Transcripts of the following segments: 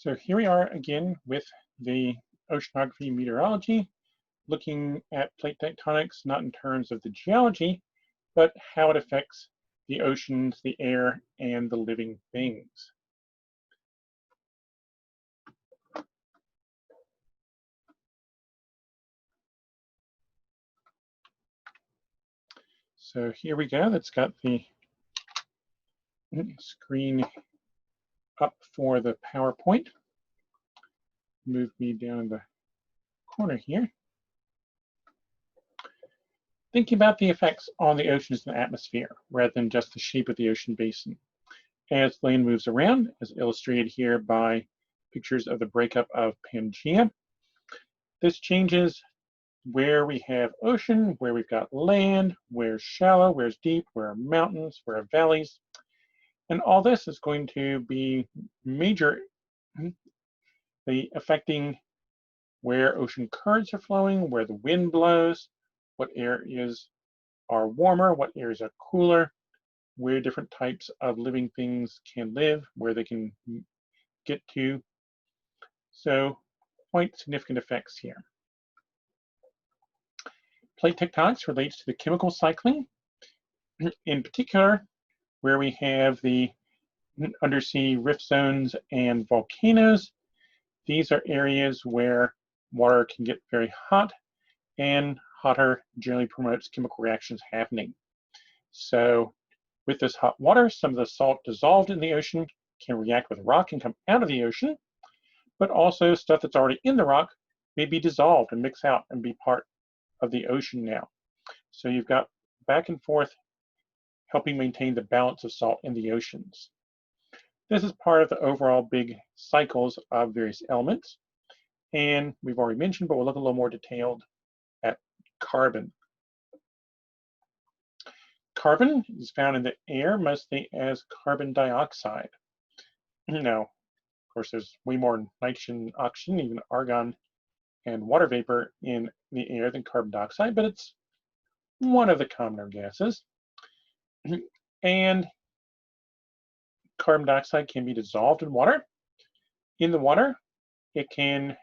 So here we are again with the oceanography meteorology, looking at plate tectonics, not in terms of the geology, but how it affects the oceans, the air, and the living things. So here we go. That's got the screen up for the PowerPoint. Move me down the corner here. Thinking about the effects on the oceans and atmosphere, rather than just the shape of the ocean basin. As land moves around, as illustrated here by pictures of the breakup of Pangaea, this changes where we have ocean, where we've got land, where's shallow, where's deep, where are mountains, where are valleys. And all this is going to be majorly affecting where ocean currents are flowing, where the wind blows, what areas are warmer, what areas are cooler, where different types of living things can live, where they can get to. So quite significant effects here. Plate tectonics relates to the chemical cycling, in particular, where we have the undersea rift zones and volcanoes. These are areas where water can get very hot, and hotter generally promotes chemical reactions happening. So with this hot water, some of the salt dissolved in the ocean can react with rock and come out of the ocean, but also stuff that's already in the rock may be dissolved and mix out and be part of the ocean now. So you've got back and forth helping maintain the balance of salt in the oceans. This is part of the overall big cycles of various elements. And we've already mentioned, but we'll look a little more detailed at carbon. Carbon is found in the air mostly as carbon dioxide. Now, of course, there's way more nitrogen, oxygen, even argon and water vapor in the air than carbon dioxide, but it's one of the commoner gases. And carbon dioxide can be dissolved in water. In the water, it can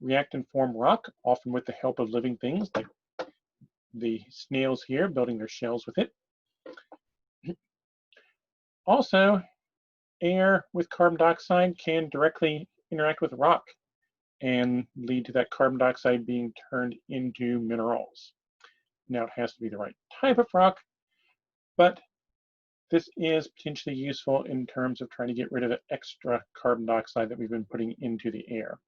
react and form rock, often with the help of living things like the snails here building their shells with it. Also, air with carbon dioxide can directly interact with rock and lead to that carbon dioxide being turned into minerals. Now, it has to be the right type of rock, but this is potentially useful in terms of trying to get rid of the extra carbon dioxide that we've been putting into the air.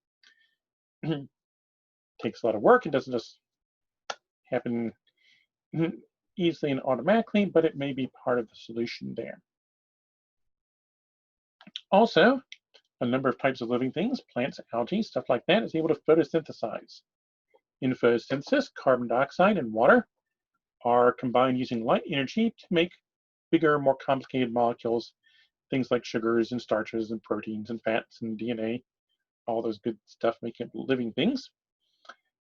Takes a lot of work. It doesn't just happen easily and automatically, but it may be part of the solution there. Also, a number of types of living things, plants, algae, stuff like that, is able to photosynthesize. In photosynthesis, carbon dioxide and water are combined using light energy to make bigger, more complicated molecules, things like sugars and starches and proteins and fats and DNA, all those good stuff making up living things.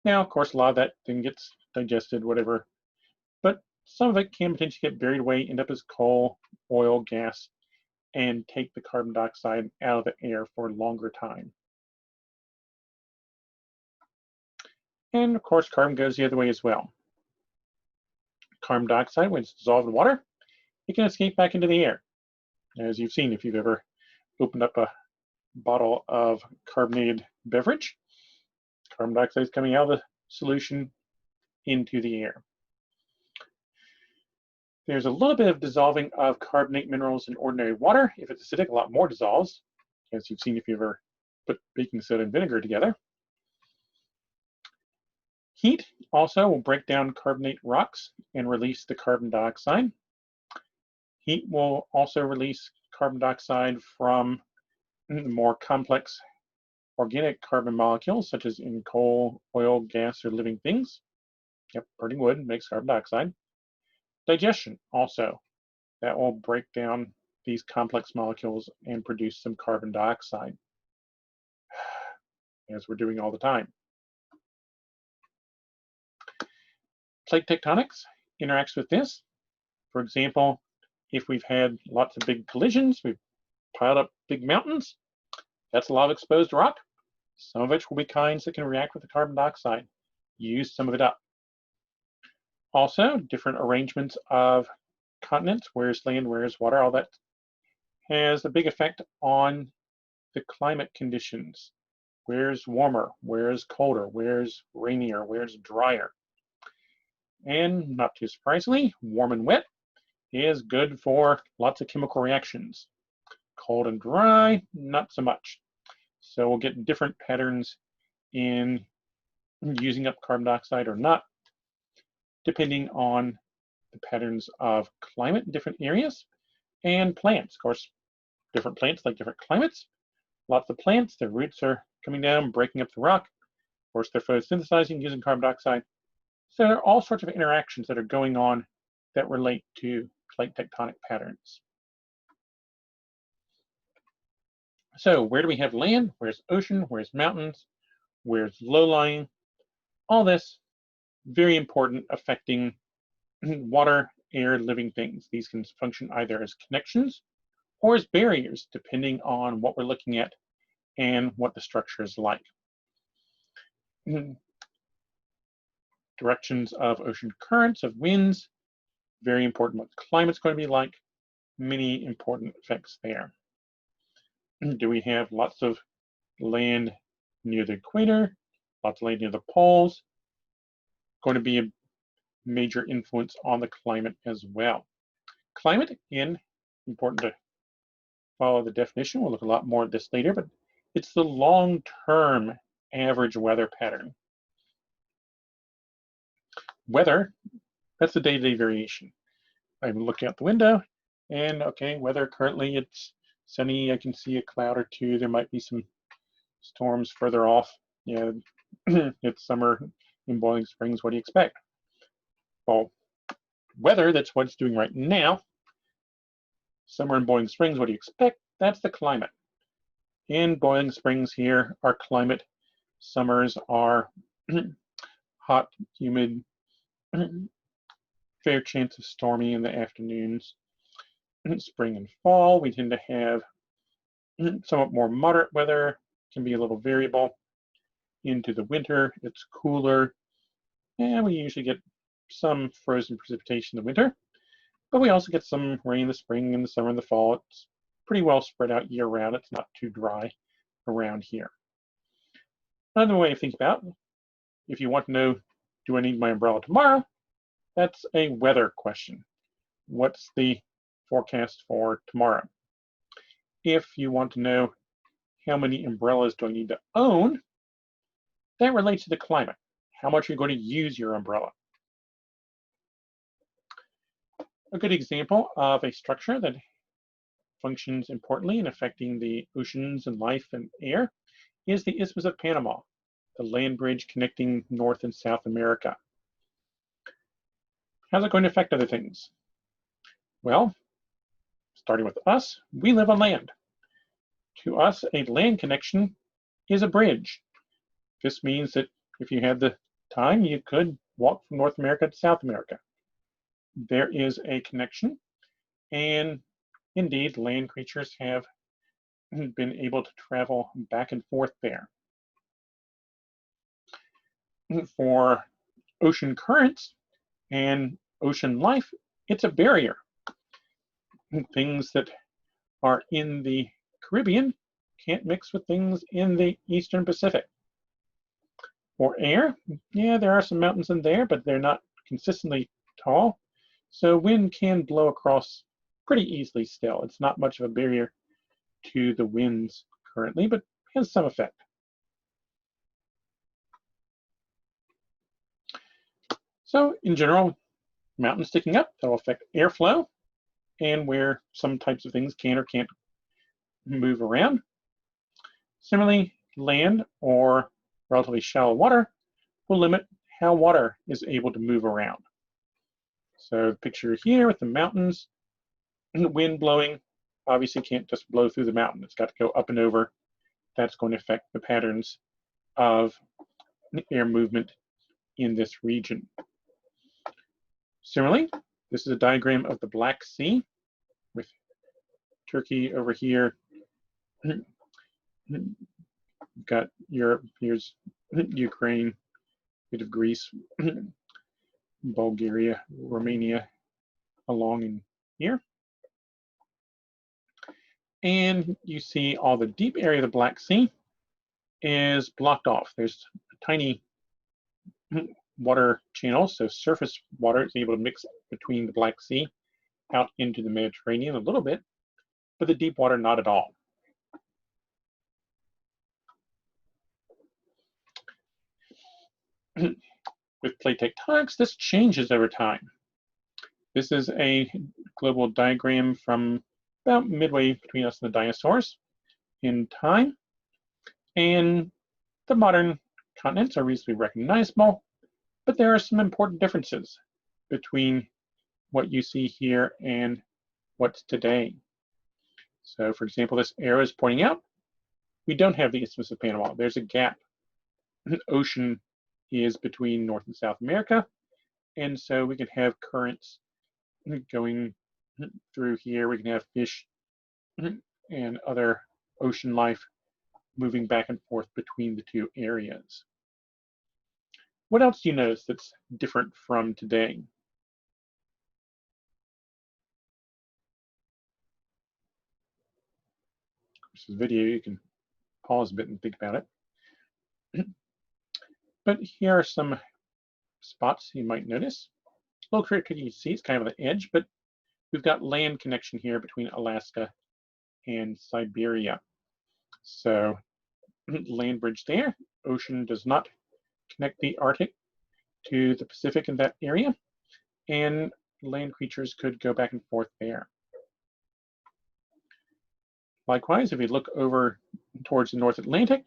Now, of course, a lot of that then gets digested, whatever, but some of it can potentially get buried away, end up as coal, oil, gas, and take the carbon dioxide out of the air for a longer time. And of course, carbon goes the other way as well. Carbon dioxide, when it's dissolved in water, it can escape back into the air. As you've seen, if you've ever opened up a bottle of carbonated beverage, carbon dioxide is coming out of the solution into the air. There's a little bit of dissolving of carbonate minerals in ordinary water. If it's acidic, a lot more dissolves, as you've seen if you've ever put baking soda and vinegar together. Heat also will break down carbonate rocks and release the carbon dioxide. Heat will also release carbon dioxide from more complex organic carbon molecules, such as in coal, oil, gas, or living things. Yep, burning wood makes carbon dioxide. Digestion also, that will break down these complex molecules and produce some carbon dioxide, as we're doing all the time. Plate tectonics interacts with this. For example, if we've had lots of big collisions, we've piled up big mountains, That's a lot of exposed rock, some of which will be kinds that can react with the carbon dioxide. Use some of it up. Also, different arrangements of continents, where's land, where's water, all that has a big effect on the climate conditions. Where's warmer, where's colder, where's rainier, where's drier. And not too surprisingly, warm and wet is good for lots of chemical reactions. Cold and dry, not so much. So we'll get different patterns in using up carbon dioxide or not, depending on the patterns of climate in different areas and plants. Of course, different plants like different climates. Lots of plants, their roots are coming down, breaking up the rock. Of course, they're photosynthesizing using carbon dioxide. So there are all sorts of interactions that are going on that relate to plate tectonic patterns. So where do we have land? Where's ocean? Where's mountains? Where's low-lying? All this, very important, affecting water, air, living things. These can function either as connections or as barriers, depending on what we're looking at and what the structure is like. Directions of ocean currents, of winds, very important what the climate's going to be like, many important effects there. Do we have lots of land near the equator, lots of land near the poles? Going to be a major influence on the climate as well. Climate, again, important to follow the definition. We'll look a lot more at this later, but it's the long-term average weather pattern. Weather, that's the day-to-day variation. I'm looking out the window and okay, weather currently it's sunny. I can see a cloud or two. There might be some storms further off. Yeah, it's summer in Boiling Springs. What do you expect? Well, weather, that's what it's doing right now. Summer in Boiling Springs, what do you expect? That's the climate. In Boiling Springs here, our climate summers are hot, humid, fair chance of stormy in the afternoons. Spring and fall, we tend to have somewhat more moderate weather, can be a little variable. Into the winter, it's cooler, and we usually get some frozen precipitation in the winter, but we also get some rain in the spring and the summer and the fall. It's pretty well spread out year round. It's not too dry around here. Another way to think about, if you want to know, do I need my umbrella tomorrow? That's a weather question. What's the forecast for tomorrow? If you want to know how many umbrellas do I need to own, that relates to the climate. How much are you going to use your umbrella? A good example of a structure that functions importantly in affecting the oceans and life and air is the Isthmus of Panama, the land bridge connecting North and South America. How's it going to affect other things? Well, starting with us, we live on land. To us, a land connection is a bridge. This means that if you had the time, you could walk from North America to South America. There is a connection, and indeed, land creatures have been able to travel back and forth there. For ocean currents and ocean life, it's a barrier. Things that are in the Caribbean can't mix with things in the Eastern Pacific. For air, yeah, there are some mountains in there, but they're not consistently tall. So wind can blow across pretty easily still. It's not much of a barrier to the winds currently, but has some effect. So in general, mountains sticking up, that'll affect airflow and where some types of things can or can't move around. Similarly, land or relatively shallow water will limit how water is able to move around. So the picture here with the mountains, and the wind blowing, obviously can't just blow through the mountain. It's got to go up and over. That's going to affect the patterns of air movement in this region. Similarly, this is a diagram of the Black Sea with Turkey over here You've got Europe, here's Ukraine, a bit of Greece, Bulgaria, Romania along in here. And you see all the deep area of the Black Sea is blocked off. There's a tiny water channel, so surface water is able to mix between the Black Sea out into the Mediterranean a little bit, but the deep water not at all. With plate tectonics, this changes over time. This is a global diagram from about midway between us and the dinosaurs in time. And the modern continents are reasonably recognizable, but there are some important differences between what you see here and what's today. So for example, this arrow is pointing out we don't have the Isthmus of Panama. There's a gap. The ocean is between North and South America, and so we can have currents going through here. We can have fish and other ocean life moving back and forth between the two areas. What else do you notice that's different from today? This is video, you can pause a bit and think about it. But here are some spots you might notice. A little tricky you see, it's kind of on the edge, but we've got land connection here between Alaska and Siberia. So land bridge there. Ocean does not connect the Arctic to the Pacific in that area, and land creatures could go back and forth there. Likewise, if we look over towards the North Atlantic,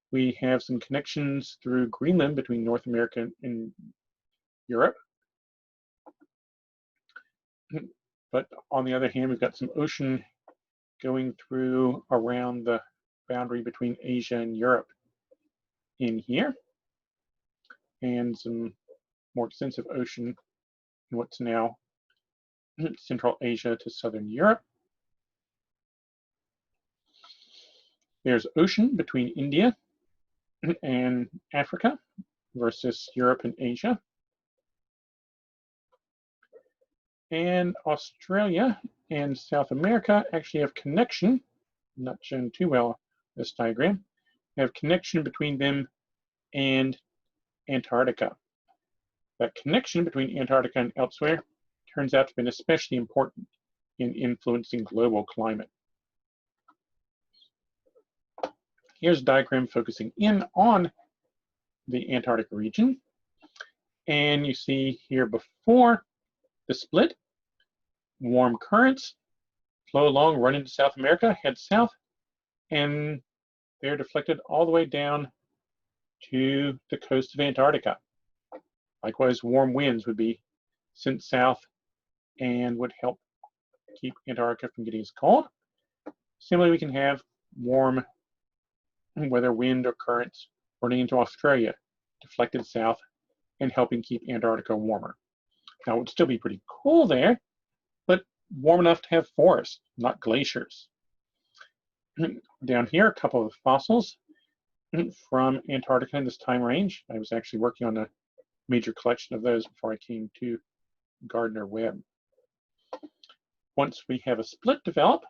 we have some connections through Greenland between North America and Europe. But on the other hand, we've got some ocean going through around the boundary between Asia and Europe in here, and some more extensive ocean in what's now Central Asia to Southern Europe. There's ocean between India and Africa versus Europe and Asia. And Australia and South America actually have connection, not shown too well in this diagram, have connection between them and Antarctica. That connection between Antarctica and elsewhere turns out to have been especially important in influencing global climate. Here's a diagram focusing in on the Antarctic region. And you see here before the split, warm currents flow along, run into South America, head south, and they're deflected all the way down to the coast of Antarctica. Likewise, warm winds would be sent south and would help keep Antarctica from getting as cold. Similarly, we can have warm weather, wind, or currents running into Australia, deflected south and helping keep Antarctica warmer. Now, it would still be pretty cool there, but warm enough to have forests, not glaciers. Down here, a couple of fossils from Antarctica in this time range. I was actually working on a major collection of those before I came to Gardner-Webb. Once we have a split develop,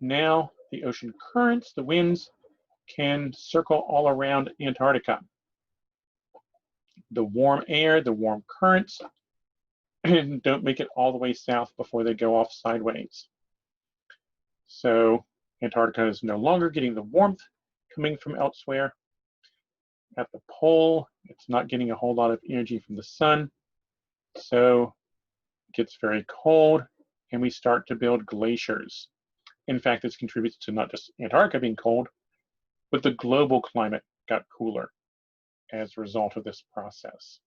now the ocean currents, the winds, can circle all around Antarctica. The warm air, the warm currents, don't make it all the way south before they go off sideways. So Antarctica is no longer getting the warmth coming from elsewhere. At the pole, it's not getting a whole lot of energy from the sun. So it gets very cold, and we start to build glaciers. In fact, this contributes to not just Antarctica being cold, but the global climate got cooler as a result of this process.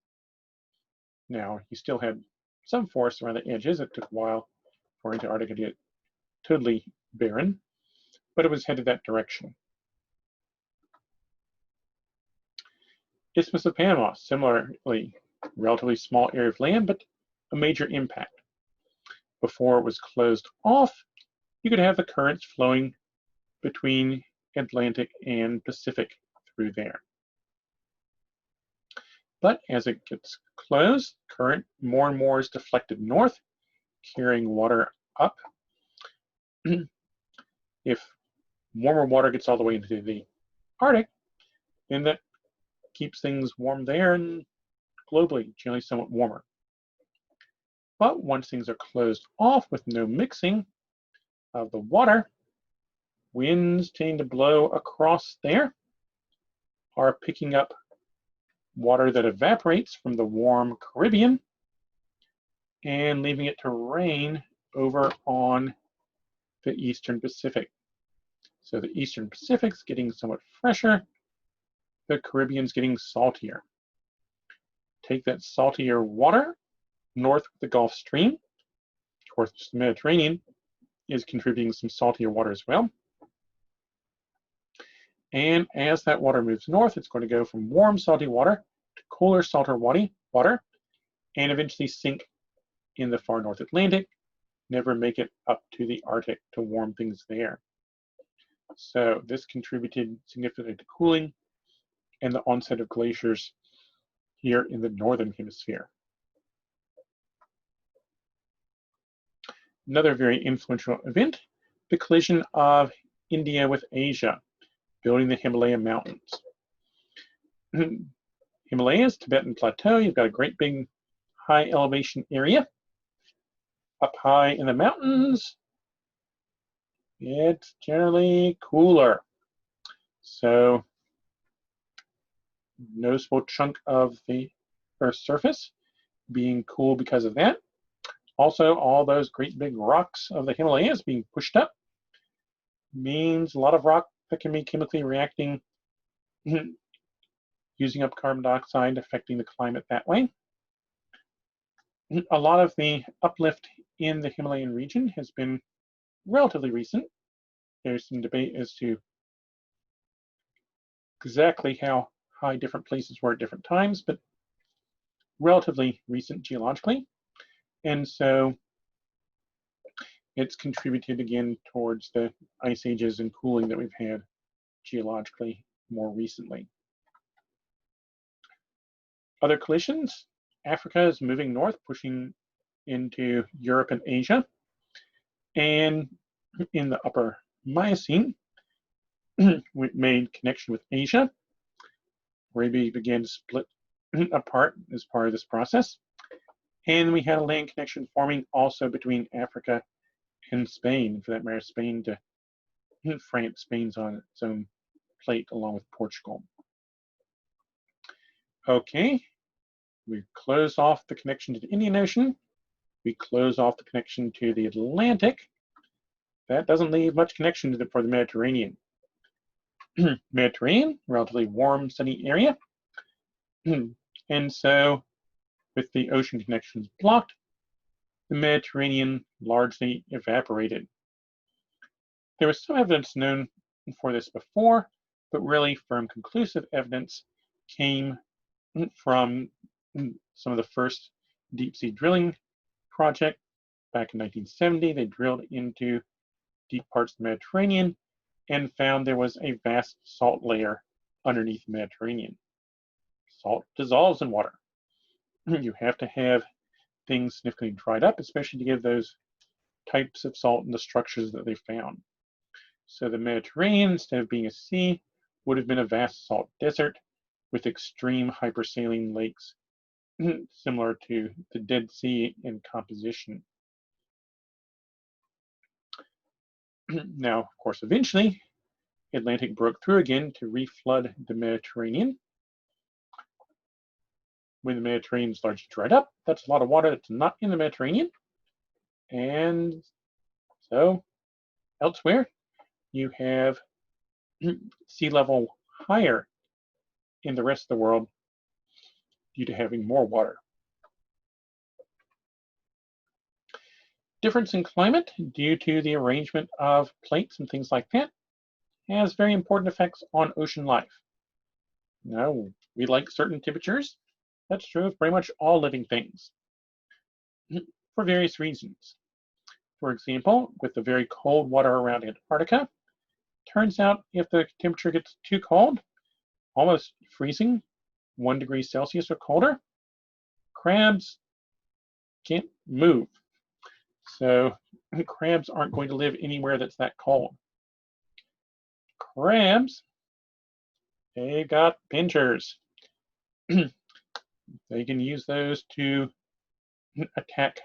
Now, you still had some forests around the edges. It took a while for Antarctica to get totally barren, but it was headed that direction. Isthmus of Panama, similarly, relatively small area of land, but a major impact. Before it was closed off, you could have the currents flowing between Atlantic and Pacific through there. But as it gets closed, current more and more is deflected north, carrying water up. If warmer water gets all the way into the Arctic, then that keeps things warm there and globally generally somewhat warmer. But once things are closed off with no mixing of the water, winds tending to blow across there are picking up water that evaporates from the warm Caribbean and leaving it to rain over on the Eastern Pacific. So the Eastern Pacific's getting somewhat fresher, the Caribbean's getting saltier. Take that saltier water north of the Gulf Stream, towards the Mediterranean, is contributing some saltier water as well. And as that water moves north, it's going to go from warm salty water to cooler salter water and eventually sink in the far North Atlantic, never make it up to the Arctic to warm things there. So this contributed significantly to cooling and the onset of glaciers here in the Northern Hemisphere. Another very influential event, the collision of India with Asia, building the Himalaya Mountains. Himalayas, Tibetan Plateau, you've got a great big high elevation area. Up high in the mountains, it's generally cooler. So, noticeable chunk of the Earth's surface being cool because of that. Also, all those great big rocks of the Himalayas being pushed up means a lot of rock that can be chemically reacting, using up carbon dioxide, affecting the climate that way. A lot of the uplift in the Himalayan region has been relatively recent. There's some debate as to exactly how high different places were at different times, but relatively recent geologically. And so it's contributed again towards the ice ages and cooling that we've had geologically more recently. Other collisions, Africa is moving north, pushing into Europe and Asia. And in the upper Miocene, we made connection with Asia. Arabia began to split apart as part of this process. And we had a land connection forming also between Africa and Spain. For that matter, Spain to France, Spain's on its own plate along with Portugal. Okay, we close off the connection to the Indian Ocean. We close off the connection to the Atlantic. That doesn't leave much connection for the Mediterranean. Mediterranean, relatively warm, sunny area. And so, with the ocean connections blocked, the Mediterranean largely evaporated. There was some evidence known for this before, but really firm conclusive evidence came from some of the first deep sea drilling project back in 1970. They drilled into deep parts of the Mediterranean and found there was a vast salt layer underneath the Mediterranean. Salt dissolves in water. You have to have things significantly dried up, especially to give those types of salt and the structures that they found. So the Mediterranean, instead of being a sea, would have been a vast salt desert with extreme hypersaline lakes, similar to the Dead Sea in composition. Now, of course, eventually, Atlantic broke through again to reflood the Mediterranean. When the Mediterranean is largely dried up, that's a lot of water that's not in the Mediterranean. And so, elsewhere, you have sea level higher in the rest of the world due to having more water. Difference in climate due to the arrangement of plates and things like that has very important effects on ocean life. Now, we like certain temperatures. That's true of pretty much all living things for various reasons. For example, with the very cold water around Antarctica, Turns out if the temperature gets too cold, almost freezing, 1 degree Celsius or colder, crabs can't move. So crabs aren't going to live anywhere that's that cold. Crabs, they got pincers. They can use those to attack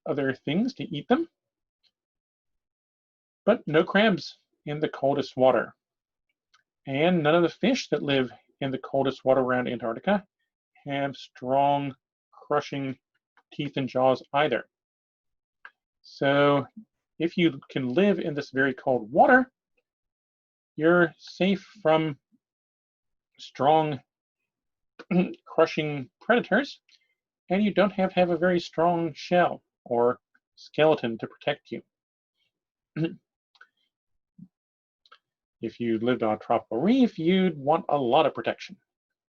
other things to eat them. But no crabs in the coldest water. And none of the fish that live in the coldest water around Antarctica have strong, crushing teeth and jaws either. So if you can live in this very cold water, you're safe from strong, crushing predators, and you don't have to have a very strong shell or skeleton to protect you. If you lived on a tropical reef, you'd want a lot of protection.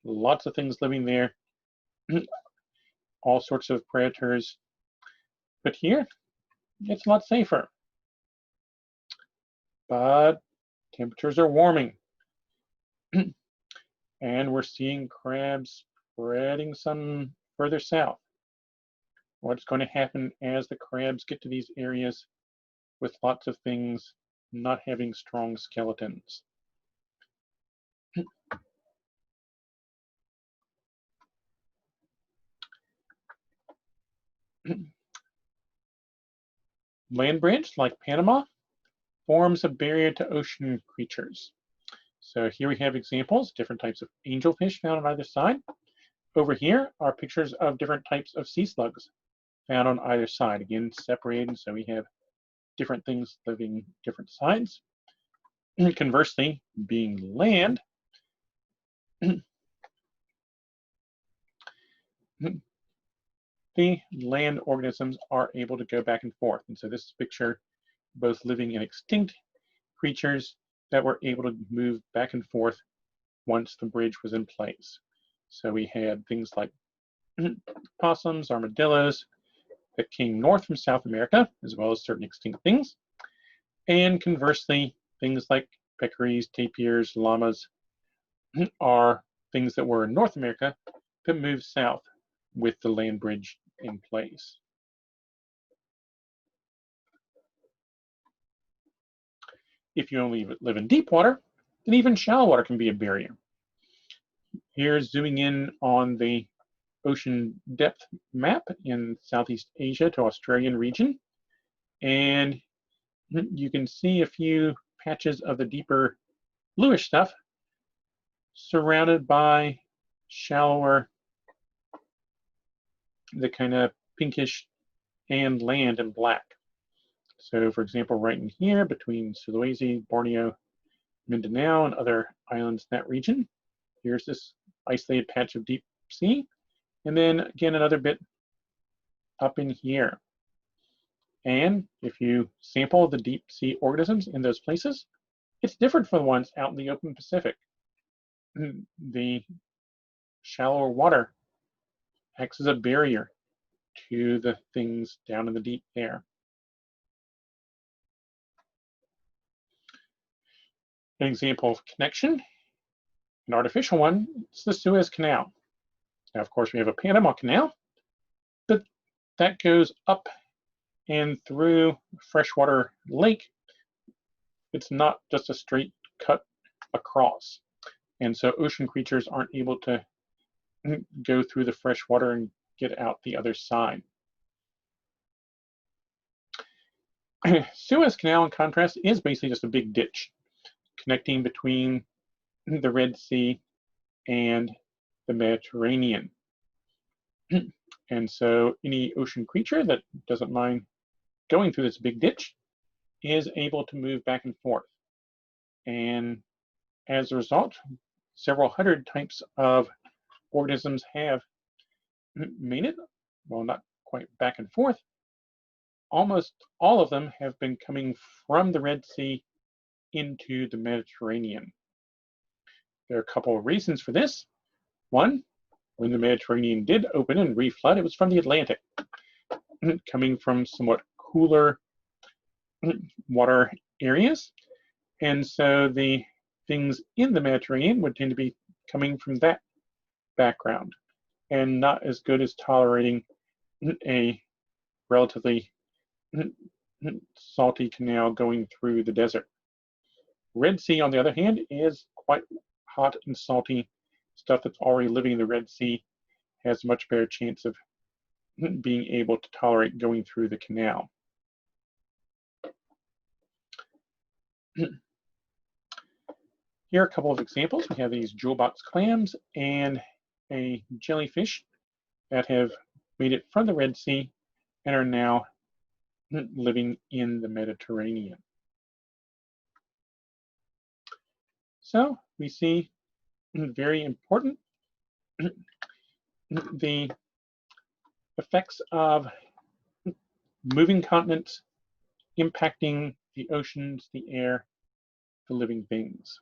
Lots of things living there, all sorts of predators. But here, it's a lot safer. But temperatures are warming. And we're seeing crabs spreading some further south. What's going to happen as the crabs get to these areas with lots of things not having strong skeletons? Land bridge, like Panama, forms a barrier to ocean creatures. So here we have examples, different types of angelfish found on either side. Over here are pictures of different types of sea slugs found on either side. Again, separated, so we have different things living different sides. Conversely, being land, the land organisms are able to go back and forth. And so this picture, both living and extinct creatures that were able to move back and forth once the bridge was in place. So we had things like possums, armadillos that came north from South America, as well as certain extinct things. And conversely, things like peccaries, tapirs, llamas are things that were in North America that moved south with the land bridge in place. If you only live in deep water, then even shallow water can be a barrier. Here's zooming in on the ocean depth map in Southeast Asia to Australian region. And you can see a few patches of the deeper bluish stuff surrounded by shallower, the kind of pinkish and land in black. So for example, right in here between Sulawesi, Borneo, Mindanao, and other islands in that region, here's this isolated patch of deep sea. And then again, another bit up in here. And if you sample the deep sea organisms in those places, it's different from the ones out in the open Pacific. The shallower water acts as a barrier to the things down in the deep there. An example of connection, an artificial one, it's the Suez Canal. Now, of course, we have a Panama Canal, but that goes up and through freshwater lake. It's not just a straight cut across. And so ocean creatures aren't able to go through the fresh water and get out the other side. Suez Canal, in contrast, is basically just a big ditch connecting between the Red Sea and the Mediterranean. And so any ocean creature that doesn't mind going through this big ditch is able to move back and forth. And as a result, several hundred types of organisms have made it, well, not quite back and forth. Almost all of them have been coming from the Red Sea into the Mediterranean. There are a couple of reasons for this. One, when the Mediterranean did open and reflood, it was from the Atlantic, coming from somewhat cooler water areas. And so the things in the Mediterranean would tend to be coming from that background and not as good as tolerating a relatively salty canal going through the desert. Red Sea, on the other hand, is quite hot and salty. Stuff that's already living in the Red Sea has a much better chance of being able to tolerate going through the canal. Here are a couple of examples. We have these jewel box clams and a jellyfish that have made it from the Red Sea and are now living in the Mediterranean. So we see very important the effects of moving continents impacting the oceans, the air, the living things.